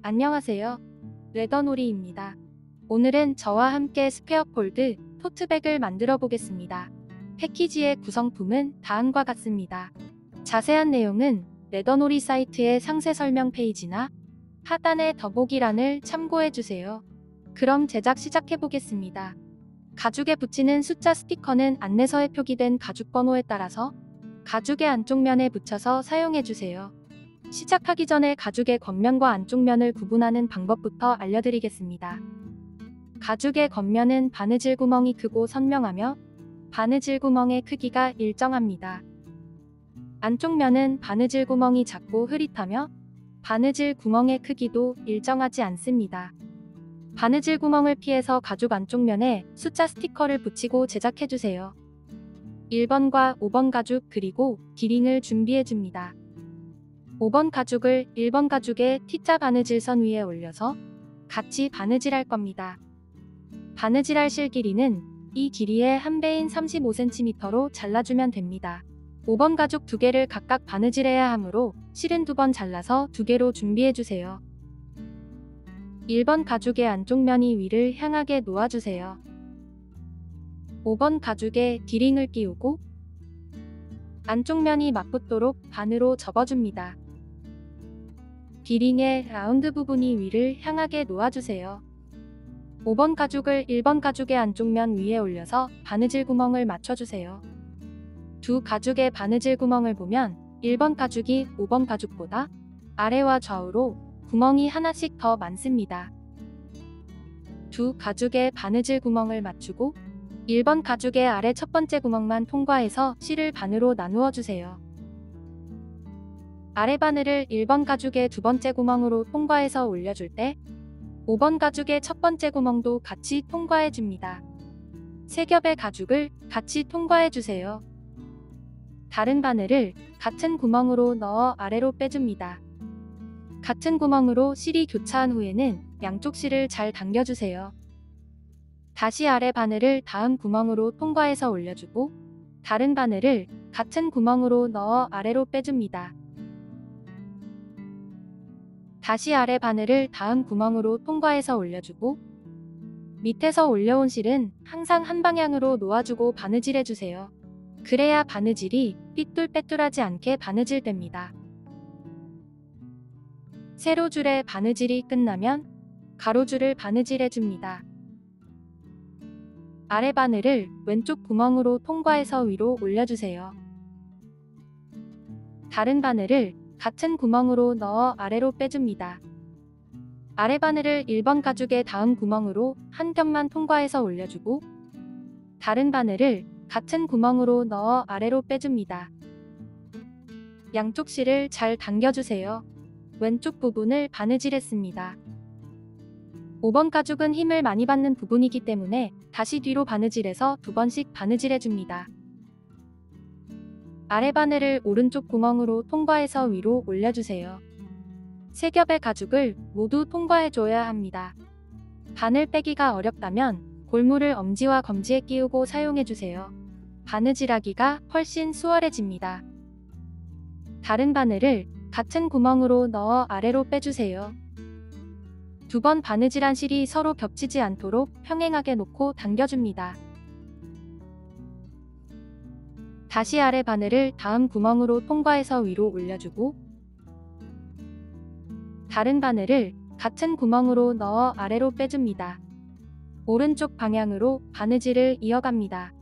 안녕하세요. 레더놀이입니다. 오늘은 저와 함께 스페어 폴드 토트백을 만들어 보겠습니다. 패키지의 구성품은 다음과 같습니다. 자세한 내용은 레더놀이 사이트의 상세 설명 페이지나 하단의 더보기란을 참고해 주세요. 그럼 제작 시작해 보겠습니다. 가죽에 붙이는 숫자 스티커는 안내서에 표기된 가죽 번호에 따라서 가죽의 안쪽 면에 붙여서 사용해 주세요. 시작하기 전에 가죽의 겉면과 안쪽 면을 구분하는 방법부터 알려드리겠습니다. 가죽의 겉면은 바느질 구멍이 크고 선명하며 바느질 구멍의 크기가 일정합니다. 안쪽 면은 바느질 구멍이 작고 흐릿하며 바느질 구멍의 크기도 일정하지 않습니다. 바느질 구멍을 피해서 가죽 안쪽 면에 숫자 스티커를 붙이고 제작해주세요. 1번과 5번 가죽 그리고 기링을 준비해줍니다. 5번 가죽을 1번 가죽의 T자 바느질선 위에 올려서 같이 바느질할 겁니다. 바느질할 실 길이는 이 길이의 한 배인 35cm로 잘라주면 됩니다. 5번 가죽 2개를 각각 바느질해야 하므로 실은 2번 잘라서 2개로 준비해주세요. 1번 가죽의 안쪽 면이 위를 향하게 놓아주세요. 5번 가죽에 디링을 끼우고 안쪽 면이 맞붙도록 반으로 접어줍니다. 디링의 라운드 부분이 위를 향하게 놓아주세요. 5번 가죽을 1번 가죽의 안쪽 면 위에 올려서 바느질 구멍을 맞춰주세요. 두 가죽의 바느질 구멍을 보면 1번 가죽이 5번 가죽보다 아래와 좌우로 구멍이 하나씩 더 많습니다. 두 가죽의 바느질 구멍을 맞추고 1번 가죽의 아래 첫 번째 구멍만 통과해서 실을 반으로 나누어 주세요. 아래 바늘을 1번 가죽의 두 번째 구멍으로 통과해서 올려줄 때 5번 가죽의 첫 번째 구멍도 같이 통과해 줍니다. 세 겹의 가죽을 같이 통과해 주세요. 다른 바늘을 같은 구멍으로 넣어 아래로 빼줍니다. 같은 구멍으로 실이 교차한 후에는 양쪽 실을 잘 당겨주세요. 다시 아래 바늘을 다음 구멍으로 통과해서 올려주고 다른 바늘을 같은 구멍으로 넣어 아래로 빼줍니다. 다시 아래 바늘을 다음 구멍으로 통과해서 올려주고 밑에서 올려온 실은 항상 한 방향으로 놓아주고 바느질해주세요. 그래야 바느질이 삐뚤빼뚤하지 않게 바느질됩니다. 세로줄에 바느질이 끝나면 가로줄을 바느질해줍니다. 아래 바늘을 왼쪽 구멍으로 통과해서 위로 올려주세요. 다른 바늘을 같은 구멍으로 넣어 아래로 빼줍니다. 아래 바늘을 1번 가죽의 다음 구멍으로 한 겹만 통과해서 올려주고 다른 바늘을 같은 구멍으로 넣어 아래로 빼줍니다. 양쪽 실을 잘 당겨주세요. 왼쪽 부분을 바느질했습니다. 5번 가죽은 힘을 많이 받는 부분이기 때문에 다시 뒤로 바느질해서 2번씩 바느질해줍니다. 아래 바늘을 오른쪽 구멍으로 통과해서 위로 올려주세요. 세 겹의 가죽을 모두 통과해줘야 합니다. 바늘 빼기가 어렵다면 골무를 엄지와 검지에 끼우고 사용해주세요. 바느질하기가 훨씬 수월해집니다. 다른 바늘을 같은 구멍으로 넣어 아래로 빼주세요. 2번 바느질한 실이 서로 겹치지 않도록 평행하게 놓고 당겨줍니다. 다시 아래 바늘을 다음 구멍으로 통과해서 위로 올려주고 다른 바늘을 같은 구멍으로 넣어 아래로 빼줍니다. 오른쪽 방향으로 바느질을 이어갑니다.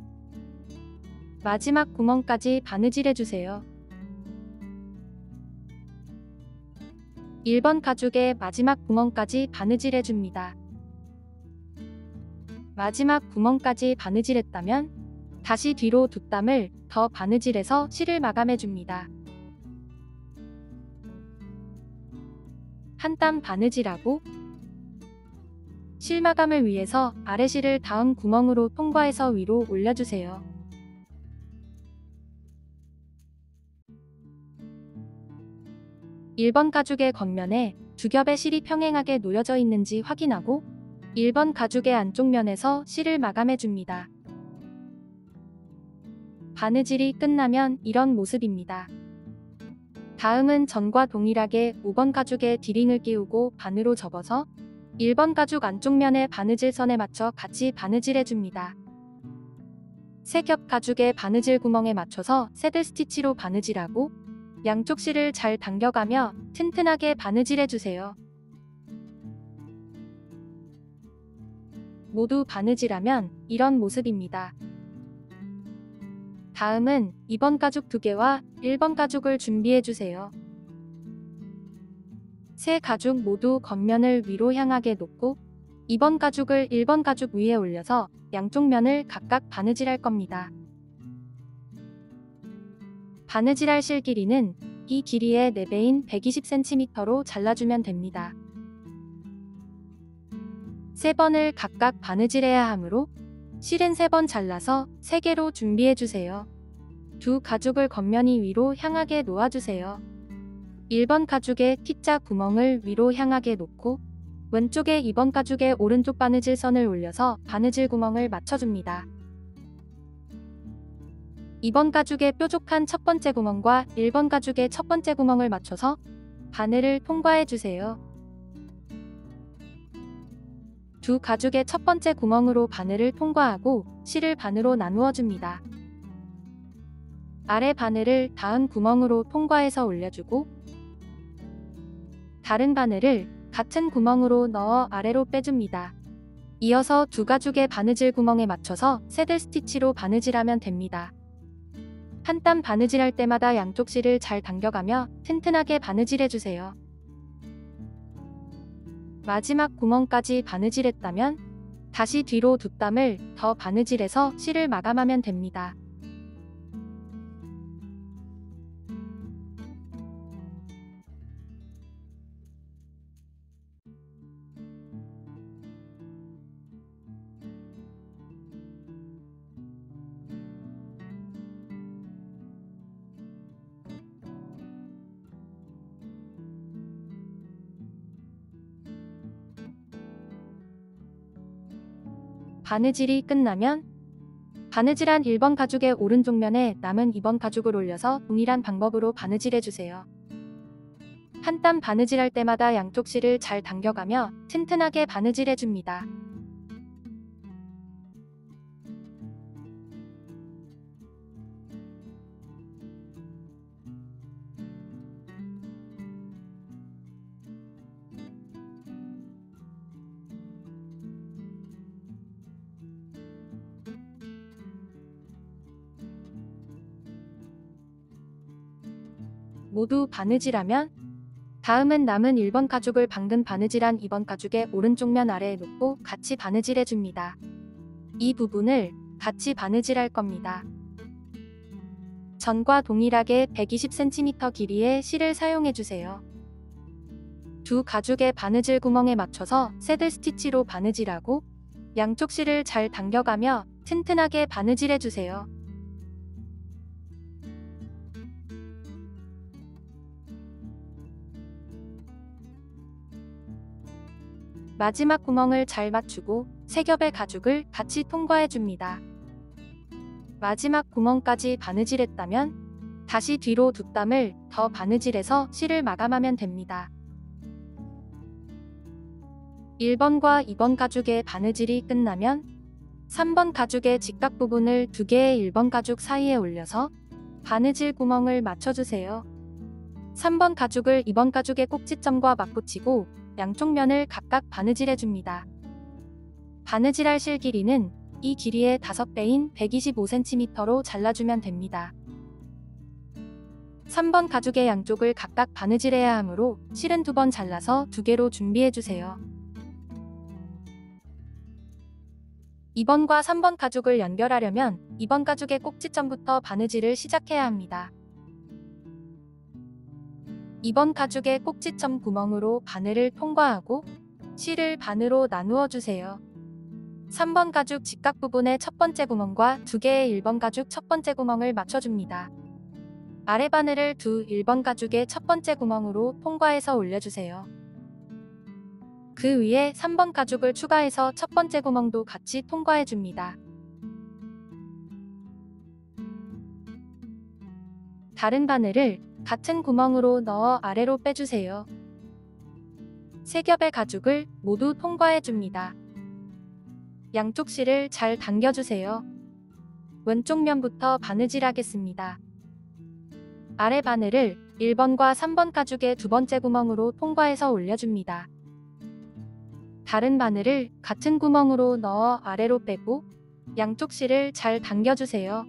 마지막 구멍까지 바느질해주세요. 1번 가죽의 마지막 구멍까지 바느질해줍니다. 마지막 구멍까지 바느질했다면 다시 뒤로 2땀을 더 바느질해서 실을 마감해줍니다. 한 땀 바느질하고 실 마감을 위해서 아래 실을 다음 구멍으로 통과해서 위로 올려주세요. (1번) 가죽의 겉면에 2겹의 실이 평행하게 놓여져 있는지 확인하고 1번 가죽의 안쪽 면에서 실을 마감해줍니다. 바느질이 끝나면 이런 모습입니다. 다음은 전과 동일하게 5번 가죽에 디링을 끼우고 반으로 접어서 1번 가죽 안쪽 면에 바느질 선에 맞춰 같이 바느질 해줍니다. 세 겹 가죽의 바느질 구멍에 맞춰서 새들 스티치로 바느질하고 양쪽 실을 잘 당겨가며 튼튼하게 바느질 해주세요. 모두 바느질하면 이런 모습입니다. 다음은 2번 가죽 2개와 1번 가죽을 준비해주세요. 세 가죽 모두 겉면을 위로 향하게 놓고 2번 가죽을 1번 가죽 위에 올려서 양쪽 면을 각각 바느질할 겁니다. 바느질할 실 길이는 이 길이의 4배인 120cm로 잘라주면 됩니다. 3번을 각각 바느질해야 하므로 실은 3번 잘라서 3개로 준비해주세요. 두 가죽을 겉면이 위로 향하게 놓아주세요. 1번 가죽의 T자 구멍을 위로 향하게 놓고 왼쪽에 2번 가죽의 오른쪽 바느질 선을 올려서 바느질 구멍을 맞춰줍니다. 2번 가죽의 뾰족한 첫 번째 구멍과 1번 가죽의 첫 번째 구멍을 맞춰서 바늘을 통과해주세요. 두 가죽의 첫 번째 구멍으로 바늘을 통과하고 실을 반으로 나누어 줍니다. 아래 바늘을 닿은 구멍으로 통과해서 올려주고 다른 바늘을 같은 구멍으로 넣어 아래로 빼줍니다. 이어서 두 가죽의 바느질 구멍에 맞춰서 새들 스티치로 바느질하면 됩니다. 한 땀 바느질할 때마다 양쪽 실을 잘 당겨가며 튼튼하게 바느질해주세요. 마지막 구멍까지 바느질했다면 다시 뒤로 두 땀을 더 바느질해서 실을 마감하면 됩니다. 바느질이 끝나면 바느질한 1번 가죽의 오른쪽 면에 남은 2번 가죽을 올려서 동일한 방법으로 바느질해주세요. 한 땀 바느질할 때마다 양쪽 실을 잘 당겨가며 튼튼하게 바느질해줍니다. 모두 바느질하면 다음은 남은 1번 가죽을 방금 바느질한 2번 가죽의 오른쪽 면 아래에 놓고 같이 바느질해줍니다. 이 부분을 같이 바느질할 겁니다. 전과 동일하게 120cm 길이의 실을 사용해주세요. 두 가죽의 바느질 구멍에 맞춰서 새들 스티치로 바느질하고 양쪽 실을 잘 당겨가며 튼튼하게 바느질해주세요. 마지막 구멍을 잘 맞추고 세 겹의 가죽을 같이 통과해줍니다. 마지막 구멍까지 바느질했다면 다시 뒤로 두 땀을 더 바느질해서 실을 마감하면 됩니다. 1번과 2번 가죽의 바느질이 끝나면 3번 가죽의 직각 부분을 두 개의 1번 가죽 사이에 올려서 바느질 구멍을 맞춰주세요. 3번 가죽을 2번 가죽의 꼭지점과 맞붙이고 양쪽 면을 각각 바느질해줍니다. 바느질할 실 길이는 이 길이의 5배인 125cm로 잘라주면 됩니다. 3번 가죽의 양쪽을 각각 바느질해야 하므로 실은 2번 잘라서 2개로 준비해주세요. 2번과 3번 가죽을 연결하려면 2번 가죽의 꼭지점부터 바느질을 시작해야 합니다. 2번 가죽의 꼭지점 구멍으로 바늘을 통과하고 실을 반으로 나누어 주세요. 3번 가죽 직각 부분의 첫 번째 구멍과 두 개의 1번 가죽 첫 번째 구멍을 맞춰줍니다. 아래 바늘을 두 1번 가죽의 첫 번째 구멍으로 통과해서 올려주세요. 그 위에 3번 가죽을 추가해서 첫 번째 구멍도 같이 통과해줍니다. 다른 바늘을 같은 구멍으로 넣어 아래로 빼주세요. 세 겹의 가죽을 모두 통과해줍니다. 양쪽 실을 잘 당겨주세요. 왼쪽 면부터 바느질하겠습니다. 아래 바늘을 1번과 3번 가죽의 두 번째 구멍으로 통과해서 올려줍니다. 다른 바늘을 같은 구멍으로 넣어 아래로 빼고 양쪽 실을 잘 당겨주세요.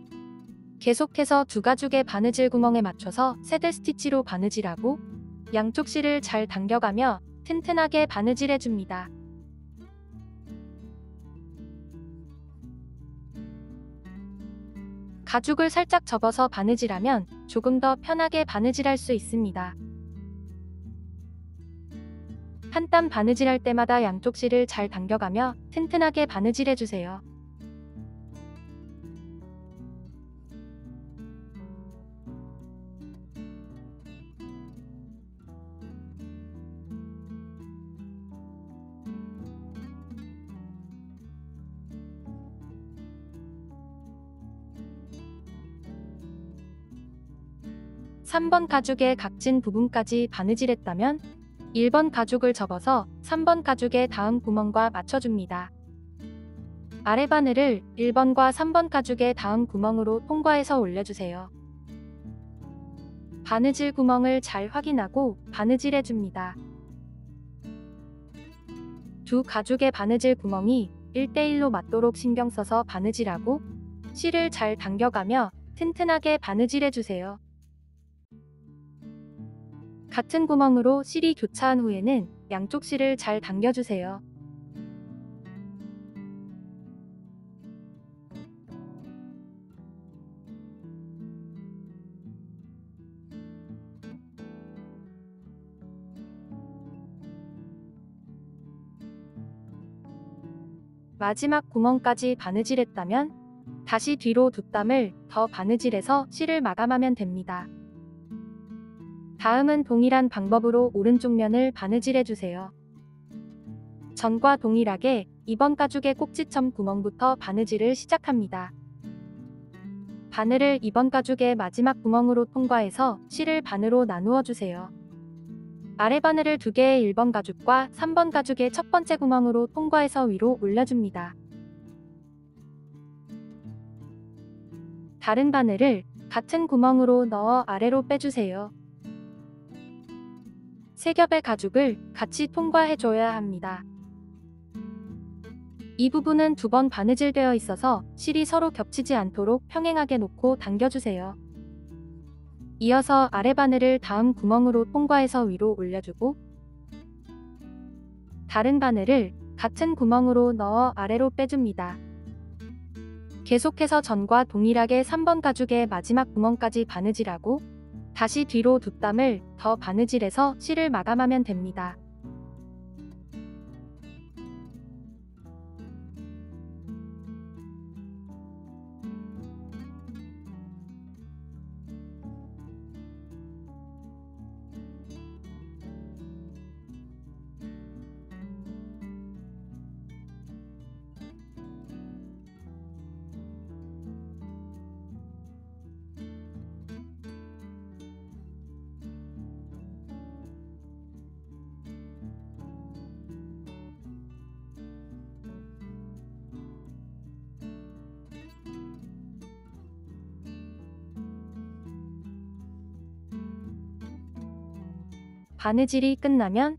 계속해서 두 가죽의 바느질 구멍에 맞춰서 새들 스티치로 바느질하고 양쪽 실을 잘 당겨가며 튼튼하게 바느질해줍니다. 가죽을 살짝 접어서 바느질하면 조금 더 편하게 바느질할 수 있습니다. 한 땀 바느질할 때마다 양쪽 실을 잘 당겨가며 튼튼하게 바느질해주세요. (3번) 가죽의 각진 부분까지 바느질했다면 1번 가죽을 접어서 3번 가죽의 다음 구멍과 맞춰줍니다. 아래 바늘을 1번과 3번 가죽의 다음 구멍으로 통과해서 올려주세요. 바느질 구멍을 잘 확인하고 바느질해줍니다. 두 가죽의 바느질 구멍이 1대1로 맞도록 신경 써서 바느질하고 실을 잘 당겨가며 튼튼하게 바느질해주세요. 같은 구멍으로 실이 교차한 후에는 양쪽 실을 잘 당겨주세요. 마지막 구멍까지 바느질했다면 다시 뒤로 두 땀을 더 바느질해서 실을 마감하면 됩니다. 다음은 동일한 방법으로 오른쪽 면을 바느질해주세요. 전과 동일하게 2번 가죽의 꼭지점 구멍부터 바느질을 시작합니다. 바늘을 2번 가죽의 마지막 구멍으로 통과해서 실을 반으로 나누어 주세요. 아래 바늘을 2개의 1번 가죽과 3번 가죽의 첫 번째 구멍으로 통과해서 위로 올려줍니다. 다른 바늘을 같은 구멍으로 넣어 아래로 빼주세요. 세 겹의 가죽을 같이 통과해줘야 합니다. 이 부분은 2번 바느질되어 있어서 실이 서로 겹치지 않도록 평행하게 놓고 당겨주세요. 이어서 아래 바늘을 다음 구멍으로 통과해서 위로 올려주고 다른 바늘을 같은 구멍으로 넣어 아래로 빼줍니다. 계속해서 전과 동일하게 3번 가죽의 마지막 구멍까지 바느질하고 다시 뒤로 두 땀을 더 바느질해서 실을 마감하면 됩니다. 바느질이 끝나면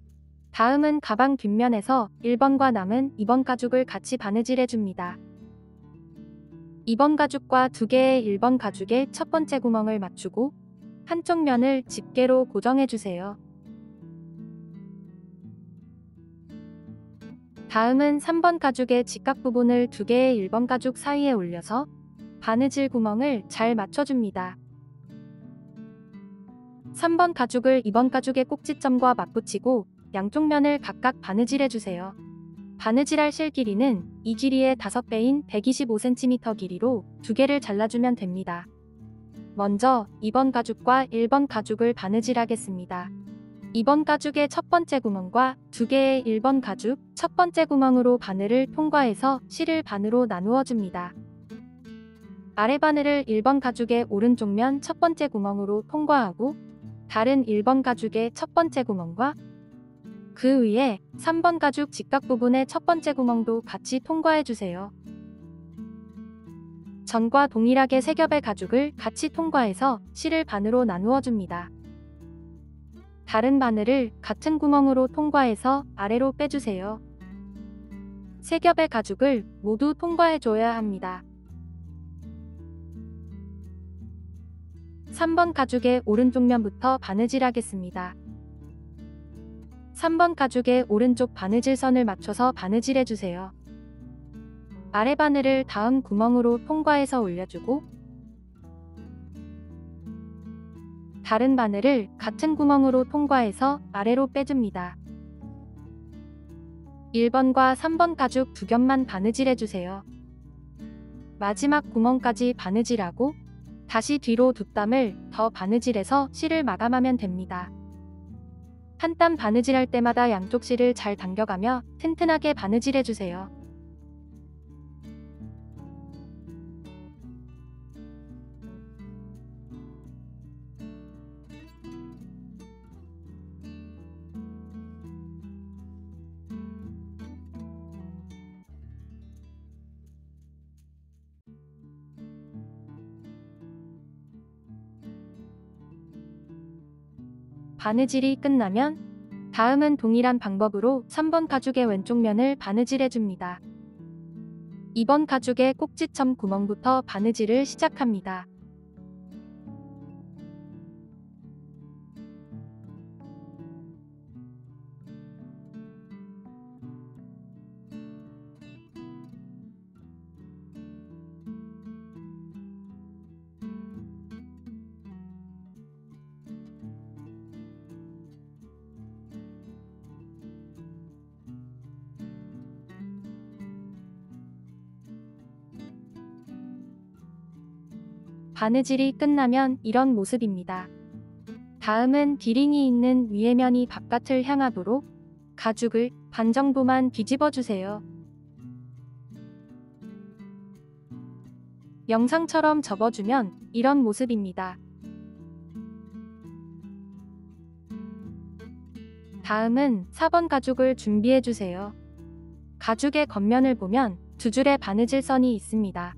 다음은 가방 뒷면에서 1번과 남은 2번 가죽을 같이 바느질해줍니다. 2번 가죽과 2개의 1번 가죽의 첫 번째 구멍을 맞추고 한쪽 면을 집게로 고정해주세요. 다음은 3번 가죽의 직각 부분을 2개의 1번 가죽 사이에 올려서 바느질 구멍을 잘 맞춰줍니다. 3번 가죽을 2번 가죽의 꼭지점과 맞붙이고 양쪽 면을 각각 바느질해주세요. 바느질할 실 길이는 이 길이의 5배인 125cm 길이로 2개를 잘라주면 됩니다. 먼저 2번 가죽과 1번 가죽을 바느질하겠습니다. 2번 가죽의 첫 번째 구멍과 2개의 1번 가죽 첫 번째 구멍으로 바늘을 통과해서 실을 반으로 나누어 줍니다. 아래 바늘을 1번 가죽의 오른쪽 면 첫 번째 구멍으로 통과하고 다른 1번 가죽의 첫 번째 구멍과 그 위에 3번 가죽 직각 부분의 첫 번째 구멍도 같이 통과해주세요. 전과 동일하게 3겹의 가죽을 같이 통과해서 실을 반으로 나누어 줍니다. 다른 바늘을 같은 구멍으로 통과해서 아래로 빼주세요. 3겹의 가죽을 모두 통과해줘야 합니다. 3번 가죽의 오른쪽 면부터 바느질하겠습니다. 3번 가죽의 오른쪽 바느질선을 맞춰서 바느질해주세요. 아래 바늘을 다음 구멍으로 통과해서 올려주고 다른 바늘을 같은 구멍으로 통과해서 아래로 빼줍니다. 1번과 3번 가죽 2겹만 바느질해주세요. 마지막 구멍까지 바느질하고 다시 뒤로 2땀을 더 바느질해서 실을 마감하면 됩니다. 한 땀 바느질할 때마다 양쪽 실을 잘 당겨가며 튼튼하게 바느질해주세요. 바느질이 끝나면 다음은 동일한 방법으로 3번 가죽의 왼쪽 면을 바느질해줍니다. 2번 가죽의 꼭지점 구멍부터 바느질을 시작합니다. 바느질이 끝나면 이런 모습입니다. 다음은 디링이 있는 위의 면이 바깥을 향하도록 가죽을 반 정도만 뒤집어 주세요. 영상처럼 접어주면 이런 모습입니다. 다음은 4번 가죽을 준비해 주세요. 가죽의 겉면을 보면 2줄의 바느질선이 있습니다.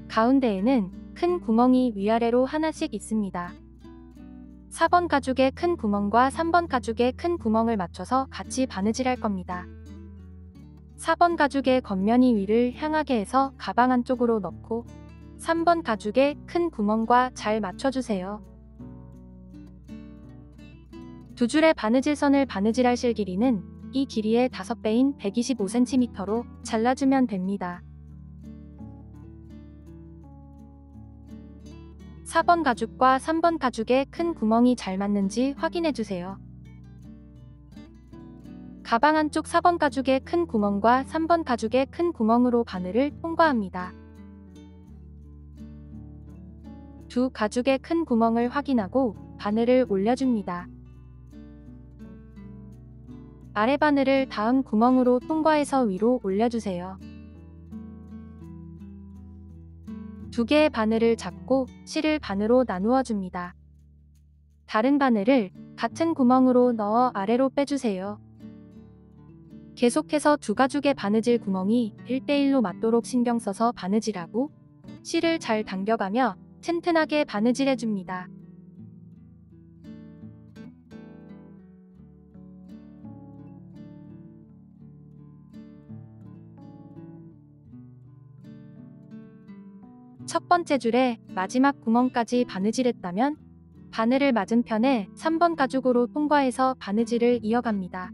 가운데에는 큰 구멍이 위아래로 하나씩 있습니다. 4번 가죽의 큰 구멍과 3번 가죽의 큰 구멍을 맞춰서 같이 바느질할 겁니다. 4번 가죽의 겉면이 위를 향하게 해서 가방 안쪽으로 넣고 3번 가죽의 큰 구멍과 잘 맞춰주세요. 2줄의 바느질선을 바느질할 실 길이는 이 길이의 5배인 125cm로 잘라주면 됩니다. 4번 가죽과 3번 가죽의 큰 구멍이 잘 맞는지 확인해주세요. 가방 안쪽 4번 가죽의 큰 구멍과 3번 가죽의 큰 구멍으로 바늘을 통과합니다. 두 가죽의 큰 구멍을 확인하고 바늘을 올려줍니다. 아래 바늘을 다음 구멍으로 통과해서 위로 올려주세요. 2개의 바늘을 잡고 실을 반으로 나누어 줍니다. 다른 바늘을 같은 구멍으로 넣어 아래로 빼주세요. 계속해서 두 가죽의 바느질 구멍이 1대1로 맞도록 신경 써서 바느질하고 실을 잘 당겨가며 튼튼하게 바느질해줍니다. 첫 번째 줄에 마지막 구멍까지 바느질했다면 바늘을 맞은편에 3번 가죽으로 통과해서 바느질을 이어갑니다.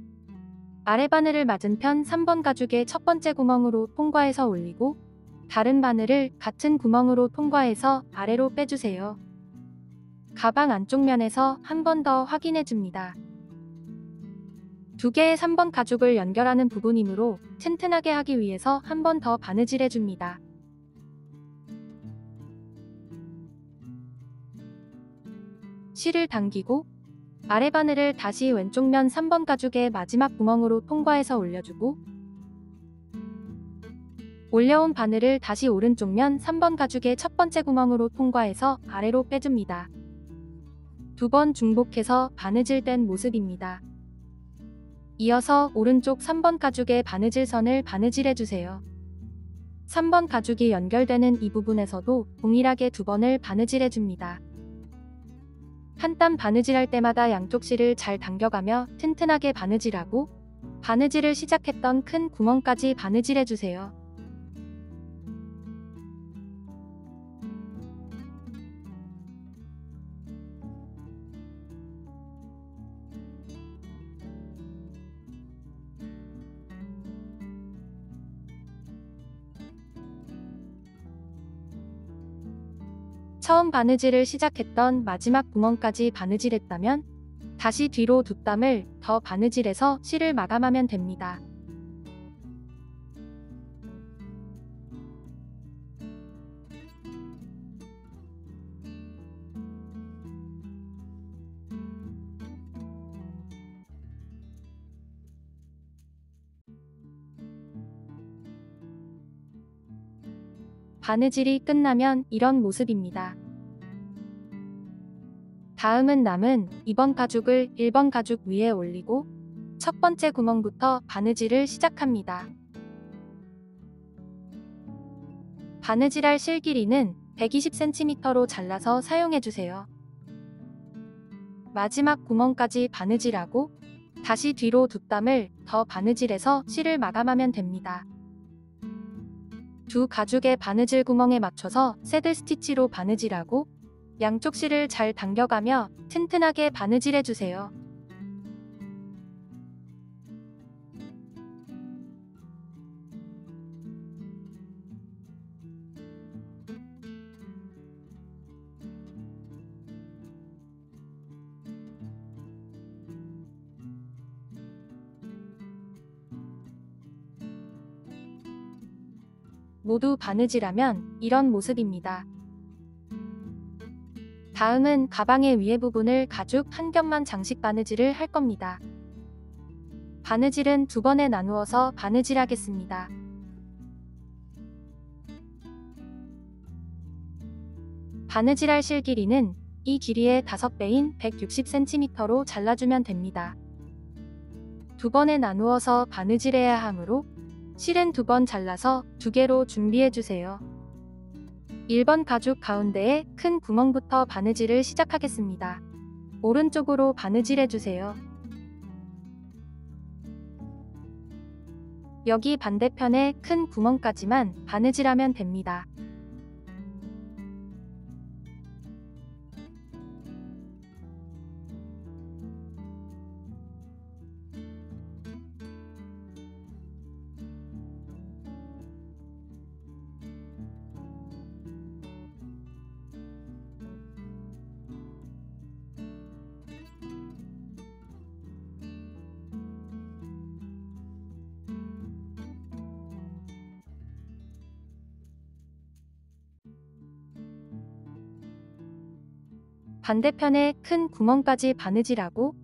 아래 바늘을 맞은편 3번 가죽의 첫 번째 구멍으로 통과해서 올리고 다른 바늘을 같은 구멍으로 통과해서 아래로 빼주세요. 가방 안쪽 면에서 한 번 더 확인해 줍니다. 2개의 3번 가죽을 연결하는 부분이므로 튼튼하게 하기 위해서 한 번 더 바느질해 줍니다. 실을 당기고 아래 바늘을 다시 왼쪽 면 3번 가죽의 마지막 구멍으로 통과해서 올려주고 올려온 바늘을 다시 오른쪽 면 3번 가죽의 첫 번째 구멍으로 통과해서 아래로 빼줍니다. 2번 중복해서 바느질된 모습입니다. 이어서 오른쪽 3번 가죽의 바느질 선을 바느질해주세요. 3번 가죽이 연결되는 이 부분에서도 동일하게 2번을 바느질해줍니다. 한 땀 바느질할 때마다 양쪽 실을 잘 당겨가며 튼튼하게 바느질하고 바느질을 시작했던 큰 구멍까지 바느질해주세요. 처음 바느질을 시작했던 마지막 구멍까지 바느질했다면 다시 뒤로 2땀을 더 바느질해서 실을 마감하면 됩니다. 바느질이 끝나면 이런 모습입니다. 다음은 남은 2번 가죽을 1번 가죽 위에 올리고 첫 번째 구멍부터 바느질을 시작합니다. 바느질할 실 길이는 120cm로 잘라서 사용해주세요. 마지막 구멍까지 바느질하고 다시 뒤로 2땀을 더 바느질해서 실을 마감하면 됩니다. 두 가죽의 바느질 구멍에 맞춰서 새들 스티치로 바느질하고 양쪽 실을 잘 당겨가며 튼튼하게 바느질해주세요. 모두 바느질하면 이런 모습입니다. 다음은 가방의 위에 부분을 가죽 한 겹만 장식 바느질을 할 겁니다. 바느질은 2번에 나누어서 바느질하겠습니다. 바느질할 실 길이는 이 길이의 5배인 160cm로 잘라주면 됩니다. 2번에 나누어서 바느질해야 하므로 실은 2번 잘라서 2개로 준비해주세요. 1번 가죽 가운데에 큰 구멍부터 바느질을 시작하겠습니다. 오른쪽으로 바느질해주세요. 여기 반대편에 큰 구멍까지만 바느질하면 됩니다. 반대편에 큰 구멍까지 바느질하고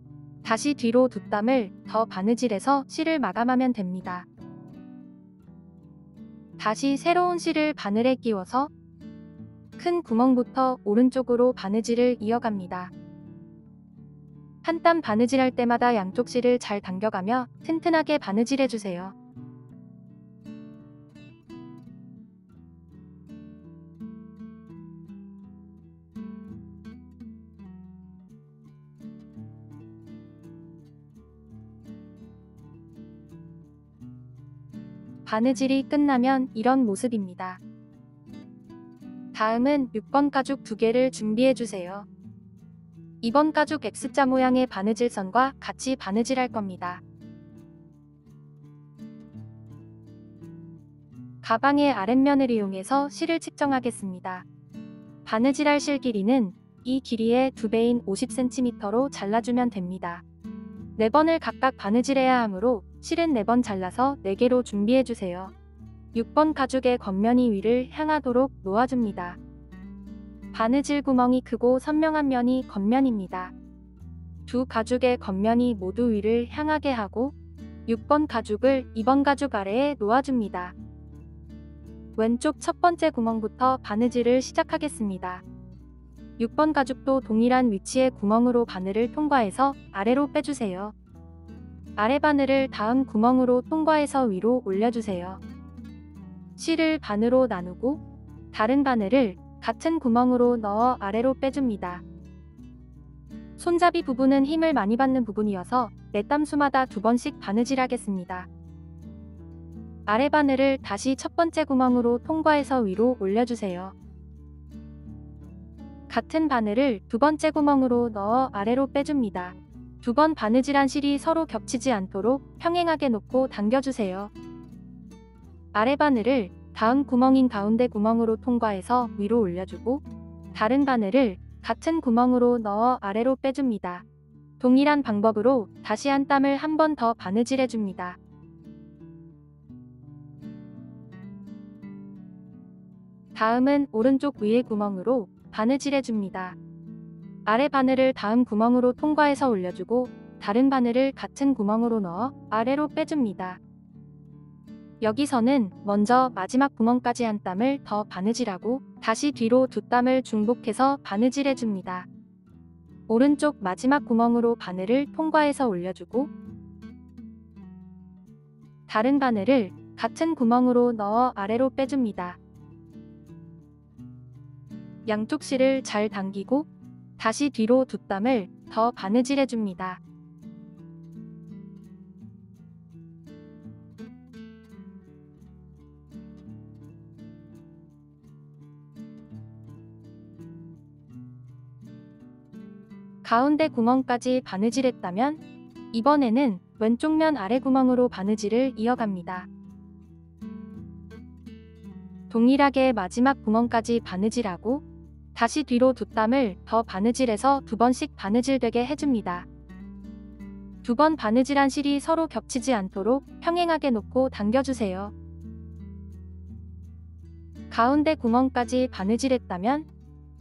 다시 뒤로 2땀을 더 바느질해서 실을 마감하면 됩니다. 다시 새로운 실을 바늘에 끼워서 큰 구멍부터 오른쪽으로 바느질을 이어갑니다. 한 땀 바느질할 때마다 양쪽 실을 잘 당겨가며 튼튼하게 바느질해주세요. 바느질이 끝나면 이런 모습입니다. 다음은 6번 가죽 2개를 준비해주세요. 2번 가죽 X자 모양의 바느질선과 같이 바느질할 겁니다. 가방의 아랫면을 이용해서 실을 측정하겠습니다. 바느질할 실 길이는 이 길이의 2배인 50cm로 잘라주면 됩니다. 4번을 각각 바느질해야 하므로 실은 4번 잘라서 4개로 준비해주세요. 6번 가죽의 겉면이 위를 향하도록 놓아줍니다. 바느질 구멍이 크고 선명한 면이 겉면입니다. 두 가죽의 겉면이 모두 위를 향하게 하고 6번 가죽을 2번 가죽 아래에 놓아줍니다. 왼쪽 첫 번째 구멍부터 바느질을 시작하겠습니다. 6번 가죽도 동일한 위치의 구멍으로 바늘을 통과해서 아래로 빼주세요. 아래 바늘을 다음 구멍으로 통과해서 위로 올려주세요. 실을 반으로 나누고 다른 바늘을 같은 구멍으로 넣어 아래로 빼줍니다. 손잡이 부분은 힘을 많이 받는 부분이어서 넷담수마다 2번씩 바느질하겠습니다. 아래 바늘을 다시 첫 번째 구멍으로 통과해서 위로 올려주세요. 같은 바늘을 2번째 구멍으로 넣어 아래로 빼줍니다. 2번 바느질한 실이 서로 겹치지 않도록 평행하게 놓고 당겨주세요. 아래 바늘을 다음 구멍인 가운데 구멍으로 통과해서 위로 올려주고 다른 바늘을 같은 구멍으로 넣어 아래로 빼줍니다. 동일한 방법으로 다시 한 땀을 한 번 더 바느질해줍니다. 다음은 오른쪽 위에 구멍으로 바느질해줍니다. 아래 바늘을 다음 구멍으로 통과해서 올려주고 다른 바늘을 같은 구멍으로 넣어 아래로 빼줍니다. 여기서는 먼저 마지막 구멍까지 한 땀을 더 바느질하고 다시 뒤로 2땀을 중복해서 바느질해줍니다. 오른쪽 마지막 구멍으로 바늘을 통과해서 올려주고 다른 바늘을 같은 구멍으로 넣어 아래로 빼줍니다. 양쪽 실을 잘 당기고 다시 뒤로 2땀을 더 바느질해줍니다. 가운데 구멍까지 바느질했다면 이번에는 왼쪽 면 아래 구멍으로 바느질을 이어갑니다. 동일하게 마지막 구멍까지 바느질하고 다시 뒤로 2땀을 더 바느질해서 2번씩 바느질되게 해줍니다. 2번 바느질한 실이 서로 겹치지 않도록 평행하게 놓고 당겨주세요. 가운데 구멍까지 바느질했다면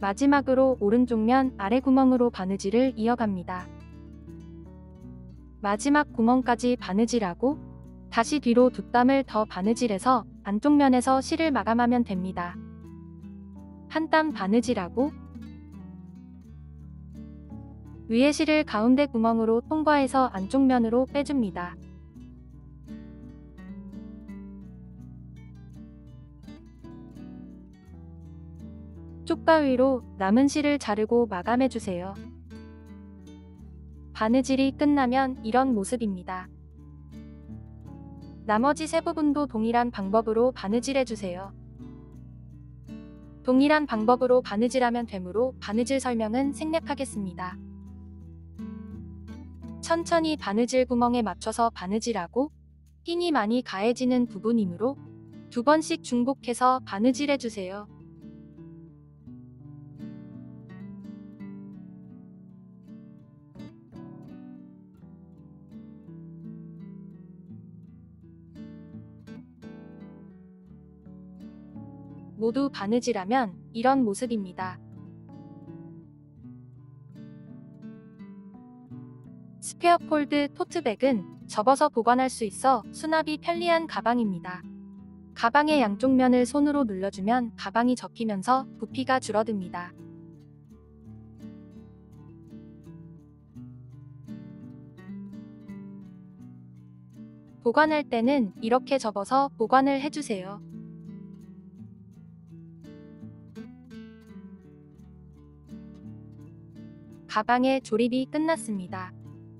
마지막으로 오른쪽 면 아래 구멍으로 바느질을 이어갑니다. 마지막 구멍까지 바느질하고 다시 뒤로 2땀을 더 바느질해서 안쪽 면에서 실을 마감하면 됩니다. 한 땀 바느질하고 위에 실을 가운데 구멍으로 통과해서 안쪽 면으로 빼줍니다. 쪽과 위로 남은 실을 자르고 마감해주세요. 바느질이 끝나면 이런 모습입니다. 나머지 세 부분도 동일한 방법으로 바느질해주세요. 동일한 방법으로 바느질하면 되므로 바느질 설명은 생략하겠습니다. 천천히 바느질 구멍에 맞춰서 바느질하고 힘이 많이 가해지는 부분이므로 2번씩 중복해서 바느질해주세요. 모두 바느질하면 이런 모습입니다. 스퀘어 폴드 토트백은 접어서 보관할 수 있어 수납이 편리한 가방입니다. 가방의 양쪽 면을 손으로 눌러주면 가방이 접히면서 부피가 줄어듭니다. 보관할 때는 이렇게 접어서 보관을 해주세요. 가방의 조립이 끝났습니다.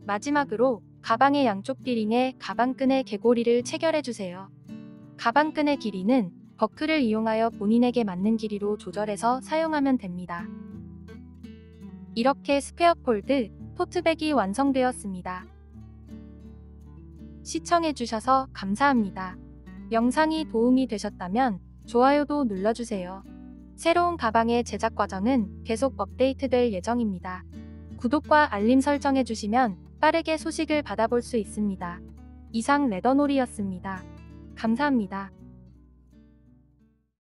마지막으로 가방의 양쪽 띠링에 가방끈의 개고리를 체결해주세요. 가방끈의 길이는 버클을 이용하여 본인에게 맞는 길이로 조절해서 사용하면 됩니다. 이렇게 스퀘어 폴드 토트백이 완성되었습니다. 시청해주셔서 감사합니다. 영상이 도움이 되셨다면 좋아요도 눌러주세요. 새로운 가방의 제작 과정은 계속 업데이트될 예정입니다. 구독과 알림 설정해주시면 빠르게 소식을 받아볼 수 있습니다. 이상 레더놀이였습니다. 감사합니다.